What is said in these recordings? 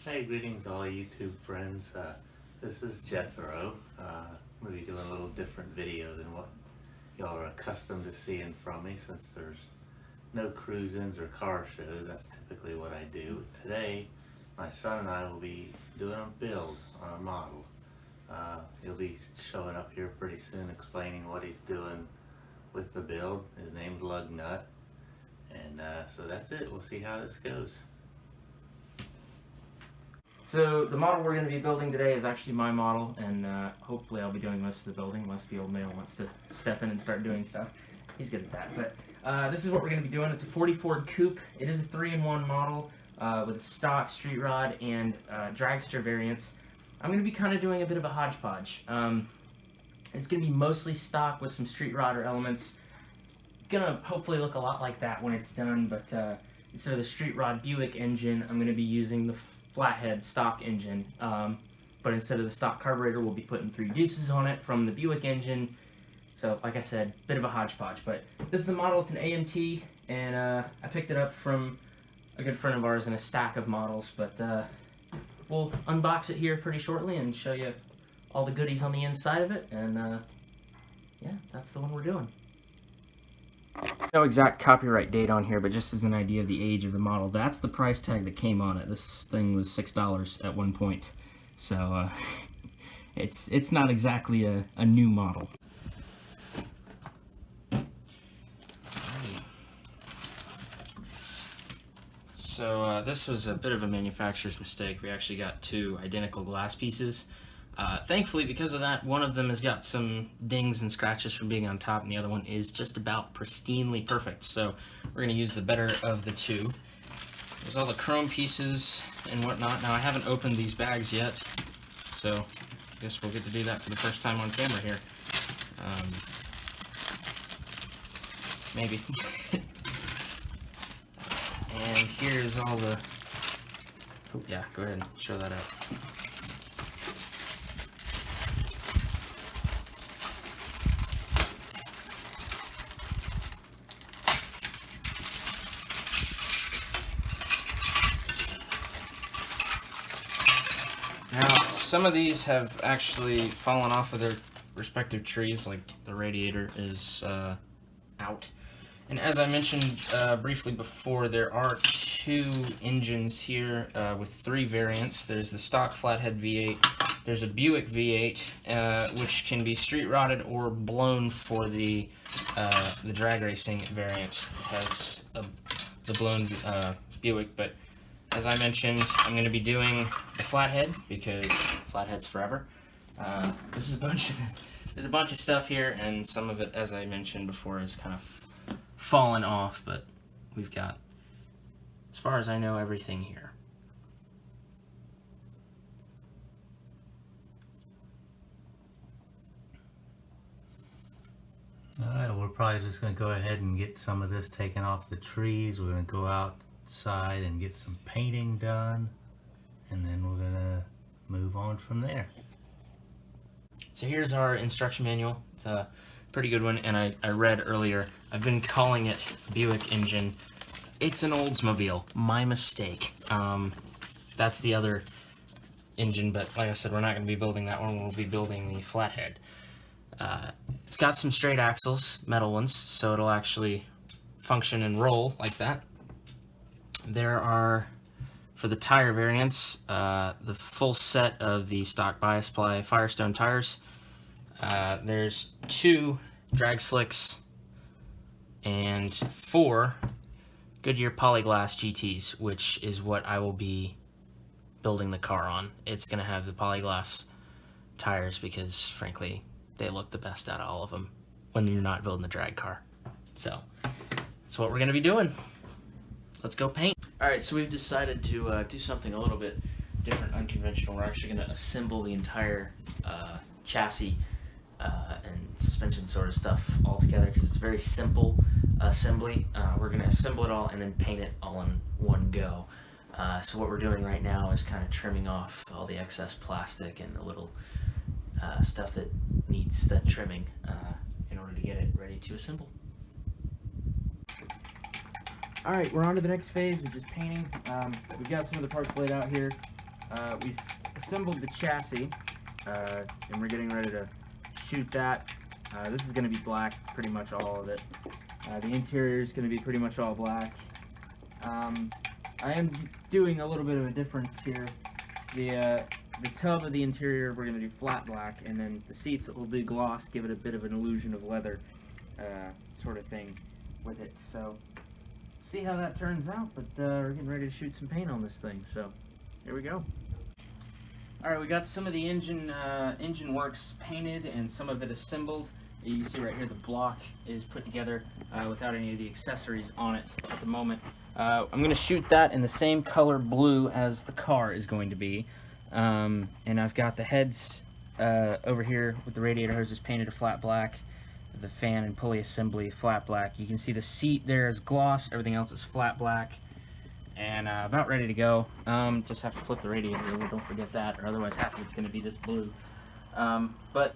Hey, greetings all YouTube friends. This is Jethro. I'm going to be doing a little different video than what y'all are accustomed to seeing from me, since there's no cruise-ins or car shows. That's typically what I do. Today, my son and I will be doing a build on a model. He'll be showing up here pretty soon explaining what he's doing with the build. His name's Lugnut. And so that's it. We'll see how this goes. So the model we're going to be building today is actually my model, and hopefully I'll be doing most of the building unless the old male wants to step in and start doing stuff. He's good at that. But this is what we're going to be doing. It's a 40 Ford Coupe. It is a 3-in-1 model with a stock, street rod, and dragster variants. I'm going to be kind of doing a bit of a hodgepodge. It's going to be mostly stock with some street rodder elements. Going to hopefully look a lot like that when it's done, but instead of the street rod Buick engine, I'm going to be using the flathead stock engine, but instead of the stock carburetor, we'll be putting 3 deuces on it from the Buick engine. So like I said, bit of a hodgepodge, but this is the model. It's an AMT, and I picked it up from a good friend of ours in a stack of models, but we'll unbox it here pretty shortly and show you all the goodies on the inside of it, and yeah, that's the one we're doing. No exact copyright date on here, but just as an idea of the age of the model, that's the price tag that came on it. This thing was $6 at one point, so it's not exactly a new model. So this was a bit of a manufacturer's mistake. We actually got 2 identical glass pieces. Thankfully, because of that, one of them has got some dings and scratches from being on top, and the other one is just about pristinely perfect. So we're going to use the better of the 2. There's all the chrome pieces and whatnot. Now, I haven't opened these bags yet, so I guess we'll get to do that for the first time on camera here. Maybe. And here's all the... Oh, yeah, go ahead and show that out. Now, some of these have actually fallen off of their respective trees, like the radiator is out. And as I mentioned briefly before, there are 2 engines here with 3 variants. There's the stock flathead V8, there's a Buick V8, which can be street rodded or blown for the drag racing variant. It has the blown Buick, but as I mentioned, I'm going to be doing the flathead because flathead's forever. This is there's a bunch of stuff here, and some of it, as I mentioned before, is kind of fallen off, but we've got, as far as I know, everything here. Alright, we're probably just going to go ahead and get some of this taken off the trees. We're going to go outside and get some painting done, and then we're going to move on from there. So here's our instruction manual. It's a pretty good one, and I read earlier, I've been calling it Buick engine. It's an Oldsmobile. My mistake. That's the other engine, but like I said, we're not going to be building that one. We'll be building the flathead. It's got some straight axles, metal ones, so it'll actually function and roll like that. There are, for the tire variants, the full set of the stock bias ply Firestone tires. There's 2 drag slicks and 4 Goodyear Polyglass GTs, which is what I will be building the car on. It's going to have the Polyglass tires because, frankly, they look the best out of all of them when you're not building the drag car. So that's what we're going to be doing. Let's go paint. Alright, so we've decided to do something a little bit different, unconventional. We're actually going to assemble the entire chassis and suspension sort of stuff all together because it's a very simple assembly. We're going to assemble it all and then paint it all in one go. So what we're doing right now is kind of trimming off all the excess plastic and the little stuff that needs the trimming in order to get it ready to assemble. Alright, we're on to the next phase, which is painting. We've got some of the parts laid out here. We've assembled the chassis, and we're getting ready to shoot that. This is going to be black, pretty much all of it. The interior is going to be pretty much all black. I am doing a little bit of a difference here. The tub of the interior we're going to do flat black, and then the seats will be gloss, give it a bit of an illusion of leather sort of thing with it. So see how that turns out, but we're getting ready to shoot some paint on this thing, so here we go. Alright, we got some of the engine works painted and some of it assembled. You see right here the block is put together without any of the accessories on it at the moment. I'm going to shoot that in the same color blue as the car is going to be. And I've got the heads over here with the radiator hoses painted a flat black. The fan and pulley assembly flat black. You can see the seat there is gloss, everything else is flat black. And about ready to go. Just have to flip the radiator over, don't forget that, or otherwise half of it's going to be this blue. But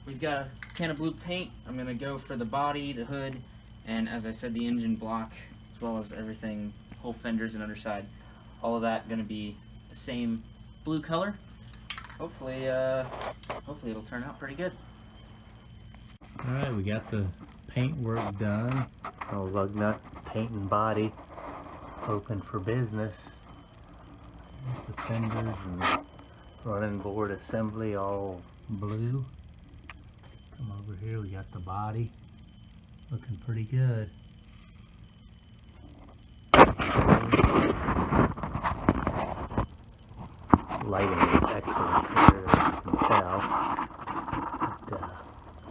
we've got a can of blue paint. I'm going to go for the body, the hood, and as I said, the engine block, as well as everything, whole fenders and underside. All of that going to be the same blue color. Hopefully it'll turn out pretty good. Alright, we got the paint work done. Oh, lug nut, paint and body open for business. There's the fenders and running board assembly all blue. Come over here, we got the body looking pretty good. Lighting is excellent here, as you can tell. But,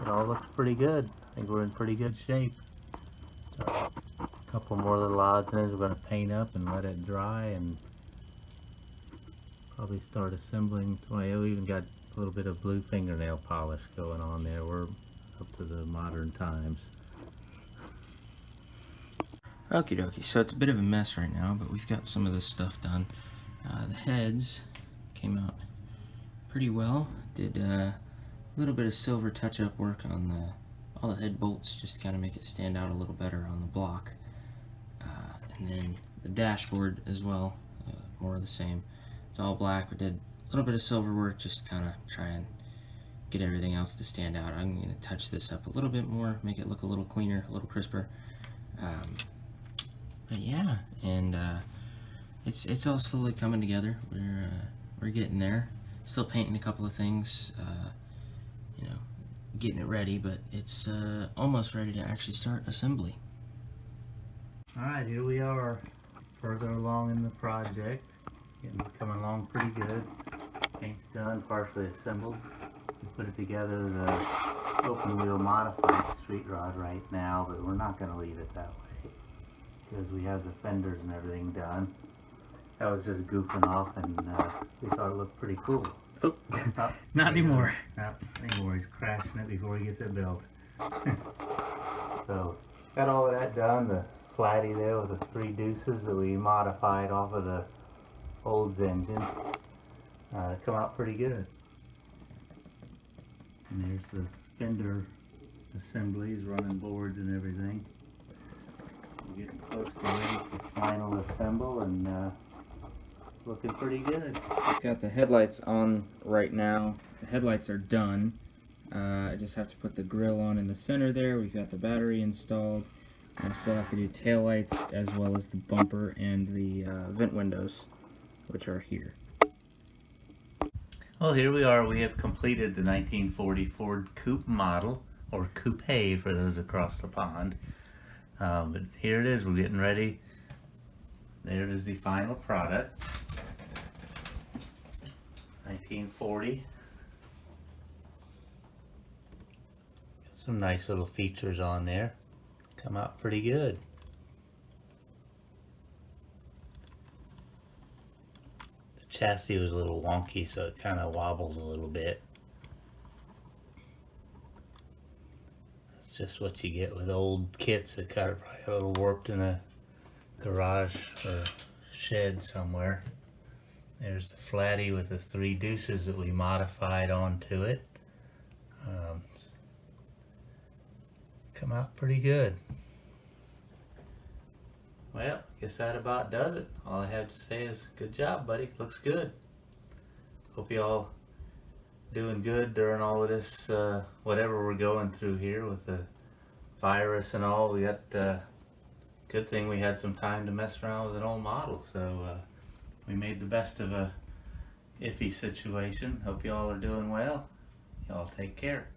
it all looks pretty good. I think we're in pretty good shape. So, a couple more little odds and ends we're going to paint up and let it dry and probably start assembling. We even got a little bit of blue fingernail polish going on there. We're up to the modern times. Okie dokie, so it's a bit of a mess right now, but we've got some of this stuff done. The heads came out pretty well. Did a little bit of silver touch-up work on all the head bolts just to kind of make it stand out a little better on the block. And then the dashboard as well, more of the same. It's all black. We did a little bit of silver work just to kind of try and get everything else to stand out. I'm going to touch this up a little bit more, make it look a little cleaner, a little crisper. But yeah, and it's all slowly coming together. We're getting there. Still painting a couple of things, you know, getting it ready, but it's almost ready to actually start assembly. Alright, here we are, further along in the project. Coming along pretty good. Paint's done, partially assembled. We put it together the open wheel modified street rod right now, but we're not going to leave it that way because we have the fenders and everything done. That was just goofing off, and we thought it looked pretty cool. Oh, not anymore. Not anymore. He's crashing it before he gets it built. So, got all of that done. The flatty there with the 3 deuces that we modified off of the Olds engine. Come out pretty good. And there's the fender assemblies, running boards and everything. We're getting close to ready for final assemble, and looking pretty good. I've got the headlights on right now. The headlights are done. I just have to put the grill on in the center there. We've got the battery installed. I still have to do tail lights as well as the bumper and the vent windows, which are here. Well, here we are. We have completed the 1940 Ford Coupe model, or Coupe for those across the pond. But here it is. We're getting ready. There is the final product. 1940. Got some nice little features on there. Come out pretty good. The chassis was a little wonky, so it kind of wobbles a little bit. That's just what you get with old kits that got probably a little warped in a garage or shed somewhere. There's the flatty with the 3 deuces that we modified onto it. Come out pretty good. Well, guess that about does it. All I have to say is good job, buddy. Looks good. hope y'all doing good during all of this, whatever we're going through here with the virus and all. We got, good thing we had some time to mess around with an old model, so we made the best of a iffy situation. Hope y'all are doing well. Y'all take care.